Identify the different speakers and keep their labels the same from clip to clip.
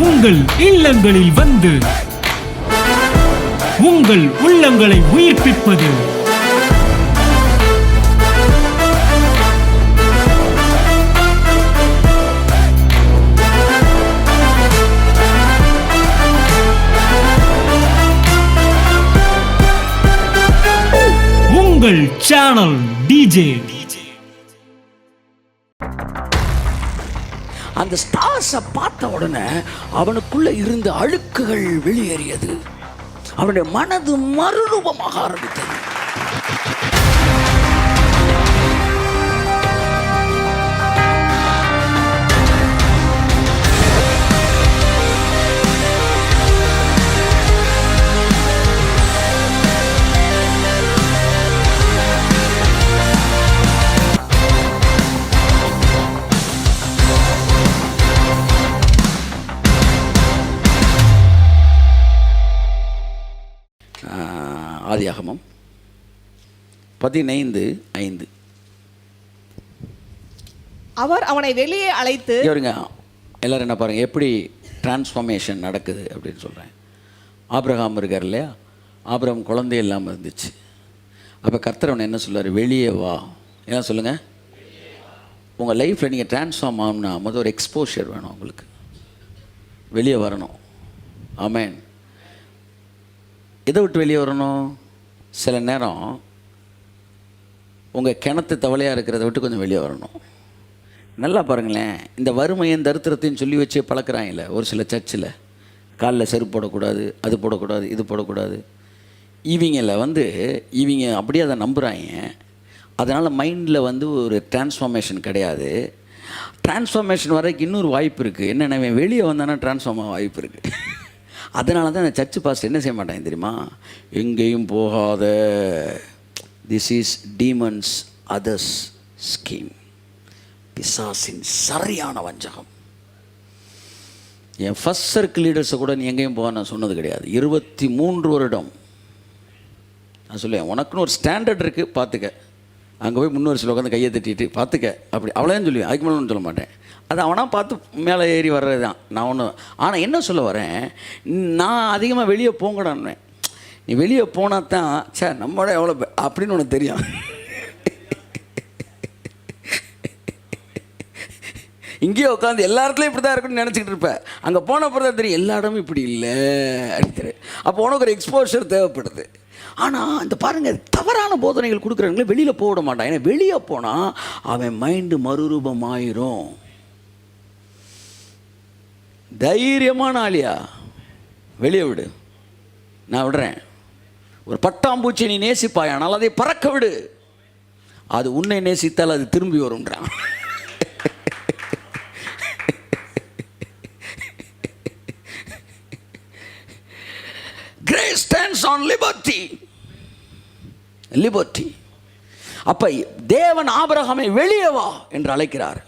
Speaker 1: உங்கள் இல்லங்களில் வந்து உங்கள் உள்ளங்களை உயிர்ப்பிப்பது உங்கள் சேனல் டிஜே.
Speaker 2: அந்த ஸ்டார்ஸை பார்த்த உடனே அவனுக்குள்ள இருந்த அழுக்குகள் வெளியேறியது. அவனுடைய மனது மறுரூபமாக ஆரம்பித்தது. ஆதியாகமம் 15:5.
Speaker 3: அவர் அவனை வெளியே அழைத்து,
Speaker 2: எல்லாரும் என்ன பாருங்க, எப்படி டிரான்ஸ்ஃபார்மேஷன் நடக்குது அப்படின்னு சொல்கிறேன். ஆபிரகாம் இருக்கார் இல்லையா, ஆபிரகாம் குழந்தை இல்லாமல் இருந்துச்சு. அப்போ கர்த்தர் அவனை என்ன சொல்லுவார், வெளியே வா. என்ன சொல்லுங்கள், உங்கள் லைஃப்பில் நீங்கள் டிரான்ஸ்ஃபார்ம் ஆகணும்னா முதல் ஒரு எக்ஸ்போஷர் வேணும், உங்களுக்கு வெளியே வரணும். ஆமேன். இதை விட்டு வெளியே வரணும். சில நேரம் உங்கள் கிணத்து தவளையாக இருக்கிறத விட்டு கொஞ்சம் வெளியே வரணும். நல்லா பாருங்களேன், இந்த வறுமையின் தரித்திரத்தையும் சொல்லி வச்சு பழக்கிறாங்கல்ல ஒரு சில சர்ச்சில். காலில் செருப்பு போடக்கூடாது, அது போடக்கூடாது, இது போடக்கூடாது. இவங்க அப்படியே அதை நம்புகிறாங்க. அதனால் மைண்டில் ஒரு டிரான்ஸ்ஃபார்மேஷன் கிடையாது. டிரான்ஸ்ஃபார்மேஷன் வரைக்கும் இன்னொரு வாய்ப்பு இருக்குது. என்னென்ன வெளியே வந்தானா டிரான்ஸ்ஃபார்ம் ஆக வாய்ப்பு இருக்குது. அதனால தான் சர்ச்சு பாஸ்டர் என்ன செய்ய மாட்டாங்க தெரியுமா, எங்கேயும் போகாத, this is demons others scheme, பிசாசின் சரியான வஞ்சகம். என் ஃபர்ஸ்ட் சர்க்கிள் லீடர்ஸை கூட நீ எங்கேயும் போக நான் சொன்னது கிடையாது. 23 வருடம் நான் சொல்லுவேன், உனக்குன்னு ஒரு ஸ்டாண்டர்ட் இருக்குது பார்த்துக்க. அங்கே போய் முன்னோரு சில உட்காந்து கையை தட்டிட்டு பார்த்துக்க, அப்படி அவ்வளோதான் சொல்லுவேன். அதுக்கு மேலே ஒன்றும் சொல்ல மாட்டேன். அது அவனாக பார்த்து மேலே ஏறி வர்றது தான் நான் ஒன்று. ஆனால் என்ன சொல்ல வரேன், நான் அதிகமாக வெளியே போங்கடான்னு. நீ வெளியே போனால் தான் நம்மளோட எவ்வளோ அப்படின்னு உனக்கு தெரியும். இங்கேயே உட்காந்து எல்லா இடத்துலையும் இப்படி தான் இருக்குன்னு நினச்சிக்கிட்டு இருப்பேன். அங்கே போன அப்புறம் தான் தெரியும் எல்லா இடமும் இப்படி இல்லை அப்படின்னு. அப்போ உனக்கு ஒரு எக்ஸ்போஷர் தேவைப்படுது. ஆனால் இந்த பாருங்கள், தவறான போதனைகள் கொடுக்குறவங்களே வெளியில் போக விட மாட்டான். ஏன்னா வெளியே போனால் அவன் மைண்டு மறுரூபமாயிரும். தைரியமான ஆளியா வெளியே விடு, நான் விடுறேன். ஒரு பட்டாம்பூச்சி நீ நேசிப்பாய், ஆனால் அதை பறக்க விடு. அது உன்னை நேசித்தால் அது திரும்பி வரும்ன்றான். Grace stands on liberty. அப்ப தேவன் ஆபிரகாமை வெளியே வா என்று அழைக்கிறார்.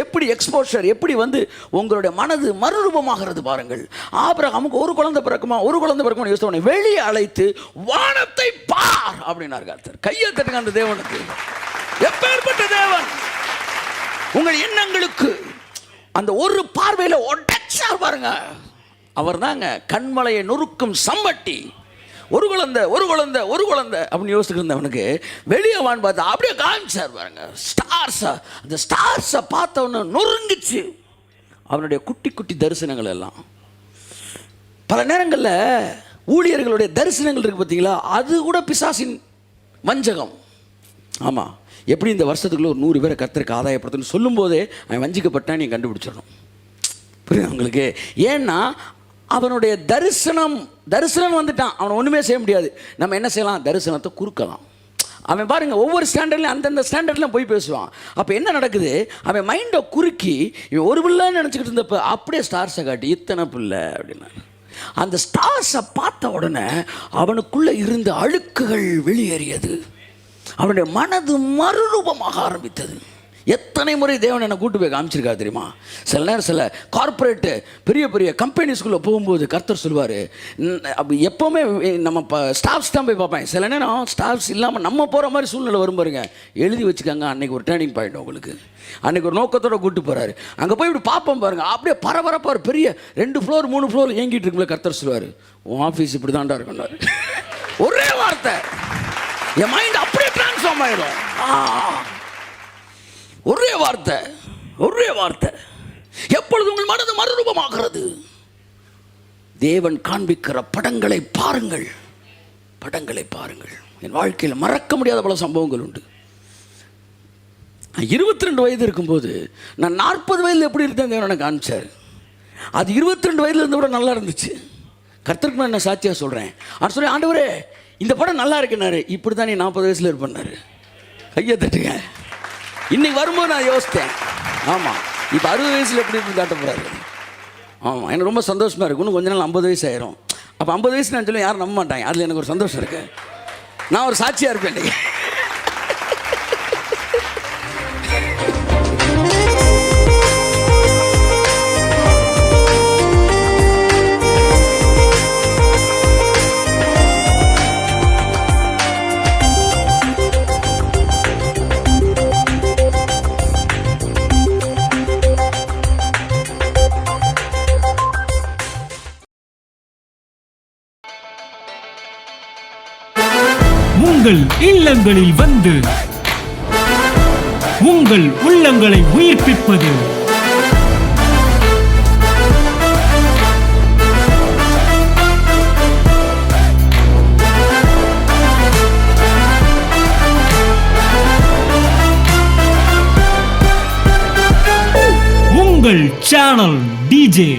Speaker 2: எப்படி எக்ஸ்போஷர், எப்படி உங்களுடைய மனது மறுரூபமாகிறது பாருங்கள். ஆபிரகாமுக்கு ஒரு குழந்தை பிறக்குமா யோசித்தவனை வெளியே அழைத்து வானத்தை பார் அப்படின்னார் கர்த்தர். கையை தட்டுங்க அந்த தேவனுக்கு. எப்பேற்பட்ட தேவன்! உங்கள் எண்ணங்களுக்கு அந்த ஒரு பார்வையில் ஒட்டச்சார் பாருங்க. அவர் தாங்க கண்மலையை நொறுக்கும் சம்பட்டி. ஒரு குழந்தை அப்படின்னு யோசிச்சுட்டு இருந்தவனுக்கு வெளியே வான்னு பார்த்தா அப்படியே காமிச்சார் பாருங்க. அந்த ஸ்டார்ஸை பார்த்தவன நொறுங்கிச்சு அவனுடைய குட்டி குட்டி தரிசனங்கள் எல்லாம். பல நேரங்களில் ஊழியர்களுடைய தரிசனங்கள் இருக்கு பார்த்தீங்களா, அது கூட பிசாசின் வஞ்சகம். ஆமாம், எப்படி இந்த வருஷத்துக்குள்ள ஒரு 100 பேரை கர்த்தருக்கு ஆதாயப்படுத்தணும்னு சொல்லும் போதே அவன் வஞ்சிக்கப்பட்டான், நீ கண்டுபிடிச்சிடணும். புரியுது உங்களுக்கு? ஏன்னா அவனுடைய தரிசனம் வந்துட்டான். அவனை ஒன்றுமே செய்ய முடியாது. நம்ம என்ன செய்யலாம், தரிசனத்தை குறுக்கலாம். அவன் பாருங்கள், ஒவ்வொரு ஸ்டாண்டர்ட்லையும் அந்தந்த ஸ்டாண்டர்ட்லையும் போய் பேசுவான். அப்போ என்ன நடக்குது, அவன் மைண்டை குறுக்கி இவன் ஒரு பிள்ளைன்னு நினச்சிக்கிட்டு இருந்தப்போ அப்படியே ஸ்டார்ஸை காட்டி இத்தனை பிள்ளை அப்படின்னா. அந்த ஸ்டார்ஸை பார்த்த உடனே அவனுக்குள்ளே இருந்த அழுக்குகள் வெளியேறியது. அவனுடைய மனது மறுரூபமாக ஆரம்பித்தது. எத்தனை முறை தேவன் என்னை கூட்டு போய் காமிச்சிருக்காரு தெரியுமா? சில நேரம் சில கார்ப்பரேட்டு பெரிய பெரிய கம்பெனிஸ்குள்ளே போகும்போது கர்த்தர் சொல்லுவார், அப்படி எப்போவுமே நம்ம ஸ்டாஃப்ஸ் தான் போய் பார்ப்பேன். சில நேரம் ஸ்டாஃப்ஸ் இல்லாமல் நம்ம போகிற மாதிரி சூழ்நிலை வரும் பாருங்க, எழுதி வச்சுக்கோங்க, அன்றைக்கி ஒரு டேர்னிங் பாயிண்ட் உங்களுக்கு. அன்றைக்கி ஒரு நோக்கத்தோடு கூப்பிட்டு போகிறாரு. அங்கே போய் இப்படி பார்ப்போம் பாருங்கள், அப்படியே பரபரப்பாக ஒரு பெரிய 2 ஃப்ளோர் 3 ஃப்ளோர் ஏங்கிட்டு இருக்கும்போது கர்த்தர் சொல்லுவார், உன் ஆஃபீஸ் இப்படி தான்டா இருக்குன்னாரு. ஒரே வார்த்தை என் மைண்ட் அப்படியே டிரான்ஸ்ஃபார்ம் ஆகிடும். ஒரே வார்த்தை, ஒரே வார்த்தை. எப்பொழுது உங்கள் மனது மறுரூபமாகிறது? தேவன் காண்பிக்கிற படங்களை பாருங்கள், படங்களை பாருங்கள். என் வாழ்க்கையில் மறக்க முடியாத பல சம்பவங்கள் உண்டு. 22 வயது இருக்கும்போது நான் 40 வயதில் எப்படி இருந்தேன் தேவன் எனக்கு காமிச்சார். அது 22 வயதில் இருந்த விட நல்லா இருந்துச்சு. கர்த்தருக்கு நான் என்ன சாட்சியாக சொல்கிறேன். அவர் சொல்லி, ஆண்டவரே இந்த படம் நல்லா இருக்குன்னாரு. இப்படி தான் நீ 40 வயசில் இருப்பேன்னாரு. கையை தட்டுங்க. இன்னைக்கு வரும்போது நான் யோசித்தேன், ஆமாம் இப்போ 60 வயசில் எப்படி இருந்து காட்ட போகிறாரு. ஆமாம், எனக்கு ரொம்ப சந்தோஷமாக இருக்கும். இன்னும் கொஞ்ச நாள் 50 வயசு ஆயிரும். அப்போ 50 வயசு நான் சொல்லி யாரும் நம்ப மாட்டாங்க. அதில் எனக்கு ஒரு சந்தோஷம் இருக்குது. நான் ஒரு சாட்சியாக இருப்பேன் இன்றைக்கி.
Speaker 1: உங்கள் இல்லங்களில் வந்து உங்கள் உள்ளங்களை உயிர்ப்பிப்பது உங்கள் சேனல் டிஜே.